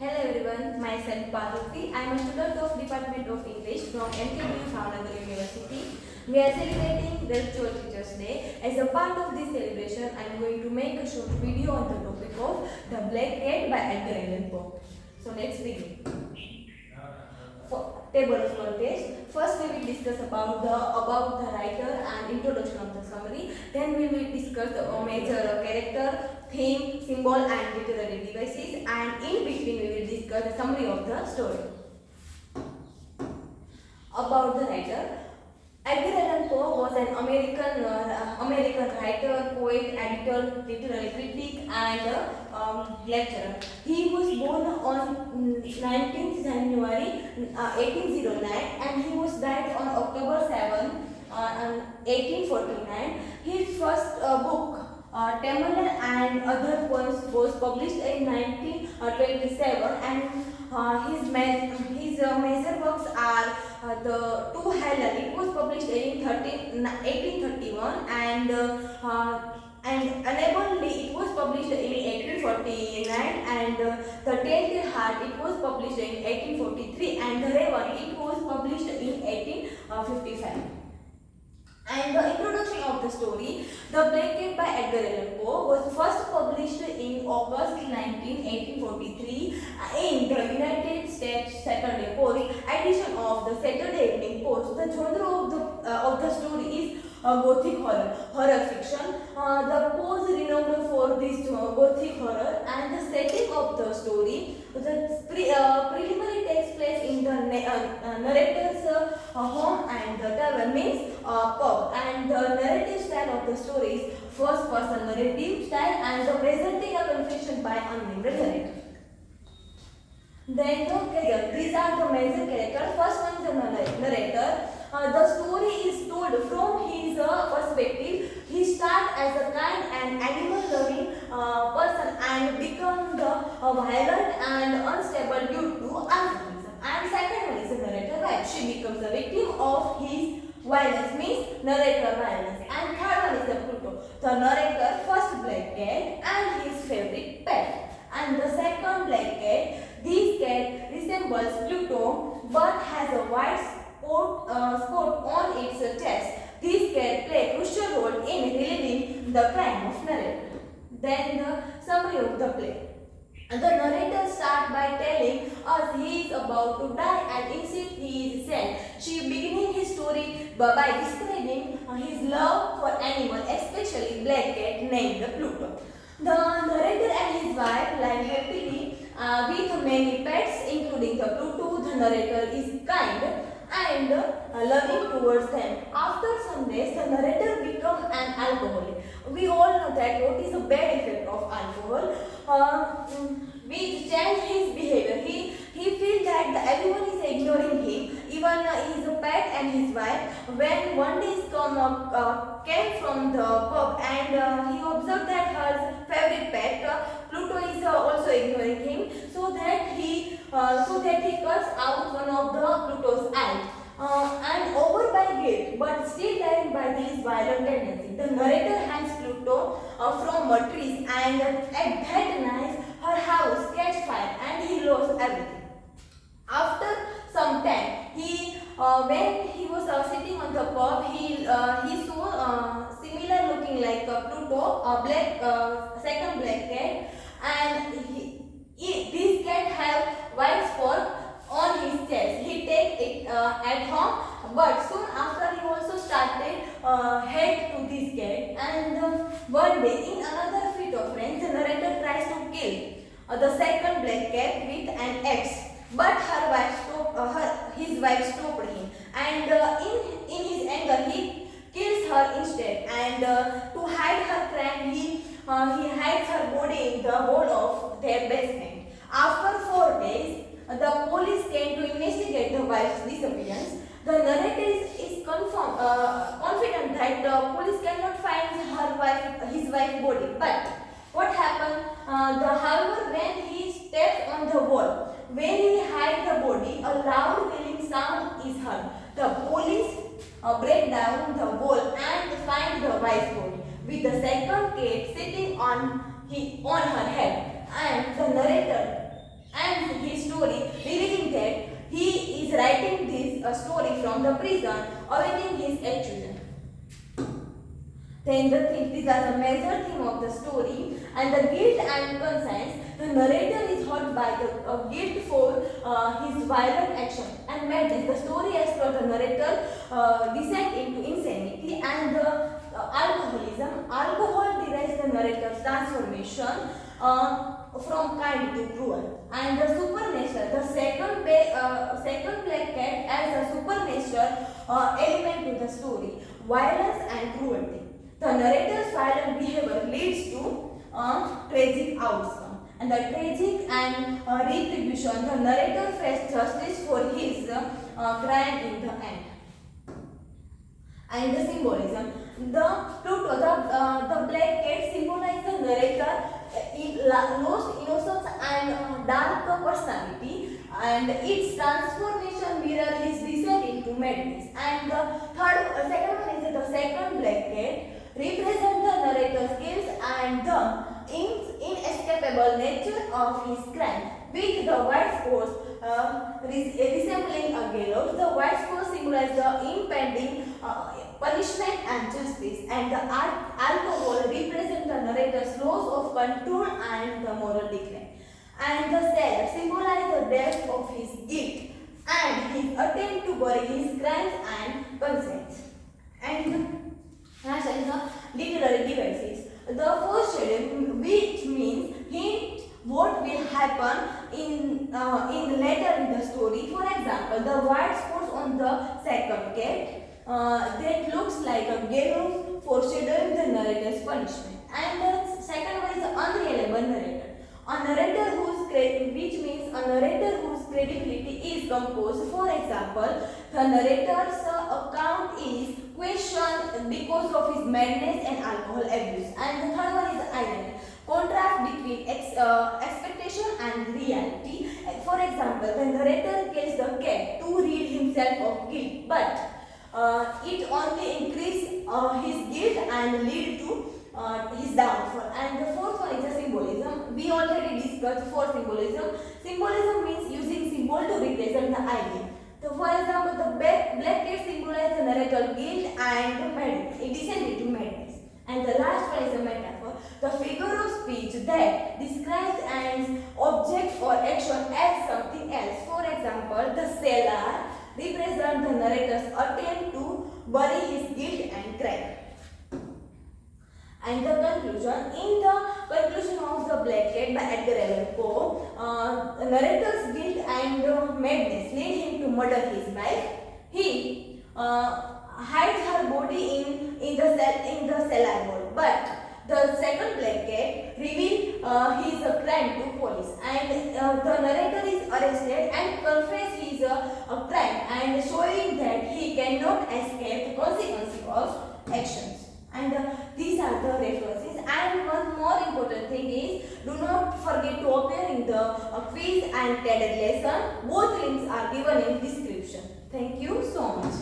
Hello everyone, myself Rutvi. I am a student of Department of English from MKB Bhavnagar University. We are celebrating the 12th Teachers Day. As a part of this celebration, I am going to make a short video on the topic of The Black Cat by Edgar Allan Poe. So let's begin. Table of contents. First, we will discuss about the writer and introduction of the summary. Then we will discuss the major character, theme, symbol, and literary devices. And in between, we will discuss the summary of the story. About the writer, Edgar Allan Poe was an American writer, poet, editor, literary critic, and lecturer. He was born on 19th January 1809, and he was died on October 7, 1849. His first book, Tamil and Other Poems, was published in 1927, and his major works are the Two Helen. It was published in 1831, and Unably it was published in 1849, and The Tainted Heart it was published in 1843, and The Raven it was published in 1855. And the introduction of the story, The Black Cat by Edgar Allan Poe, was first published in August 19, 1843 in the United States Saturday Post edition of the Saturday Evening Post. The genre of the story is Gothic horror fiction. The Poe is renowned for this Gothic horror, and the setting of the story, the preliminary takes place in the narrator's home and the tavern, means pub, and the narrative style of the story is first person narrative style, and the presenting a confession by unnamed narrator. Then these are the major characters. First one is the narrator. The story is told from his perspective. He starts as a kind and animal-loving person and becomes violent and unstable due to alcoholism. And second one is the narrator wife. She becomes a victim of his violence, means narrator violence. And third one is the Pluto. The narrator first black cat and his favorite pet. And the second black cat. This cat resembles Pluto but has a white spot on its chest. This cat plays a crucial role in relieving the crime of narrator. Then the summary of the play. The narrator starts by telling us he is about to die, and instead he is sad. She beginning his story by describing his love for animals, especially black cat named Pluto. The narrator and his wife live happily with many pets, including the Pluto. The narrator is kind and loving towards them. After some days, the narrator becomes an alcoholic. We all know that what is the bad effect of alcohol. We change his behavior. He feels that everyone is ignoring him, even his pet and his wife. When one day came from the pub, and he observed that her favorite pet Pluto is also ignoring him, so that he cuts out one of the Pluto's eyes. And over by guilt, but still led by his violent tendency, the narrator hangs Pluto from trees, and at that night her house catch fire and he lost everything. After some time, when he was sitting on the pub, he saw similar looking like Pluto, a black second black cat, and this cat have white spot on his chest. He take it at home, but soon after he also started hate to this cat. And one day, in another fit of rage, the narrator tries to kill the second black cat with an axe. But his wife stopped him, and in his anger he kills her instead. And to hide her crime, he hides her body in the wall of their basement. After 4 days, the police came to investigate the wife's disappearance. The narrator is confident that the police cannot find his wife's body. But what happened? However, when he steps on the wall, when he hides the body, a loud wailing sound is heard. The police break down the wall and find the wife's body with the second cat sitting on her head, and the narrator and from the prison awaiting his accusation. Then these are the major theme of the story, and the guilt and conscience. The narrator is hurt by the guilt for his violent action and madness. The story explores the narrator descent into insanity and alcoholism. Alcohol derives the narrator's transformation from kind to cruel. And the supernatural. The second black cat adds a supernatural element to the story, violence and cruelty. The narrator's violent behavior leads to a tragic outcome. And the tragic and retribution, the narrator faces justice for his crime in the end. And the symbolism. The black cat symbolizes the narrator lost innocence and dark personality, and its transformation mirrors his descent into madness. And the second one is the second black cat represent the narrator's guilt and the inescapable nature of his crime. With the white spots resembling a gallows, the white spots symbolize the impending punishment and justice, and the alcohol represents the narrator's loss of control and the moral decline. And the cellar symbolizes the depth of his guilt and his attempt to bury his crimes and conscience. And next is the literary devices. The foreshadowing, which means hint what will happen in later in the story. For example, the white spots on the second cat that looks like a gallows, foreshadowing the narrator's punishment. And the second one is the unreliable narrator. A narrator which means a narrator whose credibility is composed. For example, the narrator's account is questioned because of his madness and alcohol abuse. And the third one is the irony, contrast between expectation and reality. For example, the narrator kills the cat to rid himself of guilt, but it only increases his guilt and lead to his downfall. And the fourth one is the symbolism. We already discussed for symbolism. Symbolism means using symbol to represent the idea. So for example, the black cat symbolizes the narrator's guilt and madness. It descends into madness. And the last one is a metaphor, the figure of speech that describes an object or action as something else. For example, the cellar represents the narrator's attempt to bury his guilt and crime. And the conclusion. In the conclusion of The Black Cat by Edgar Allan Poe, the narrator's guilt and madness lead him to murder his wife. He hides her body in the cellar wall, but the second black cat reveals his crime to police, and the narrator is arrested and confesses his crime, and showing that he cannot escape the consequences of actions. And these are the references. And one more important thing is, do not forget to appear in the quiz and TED lesson. Both links are given in description. Thank you so much.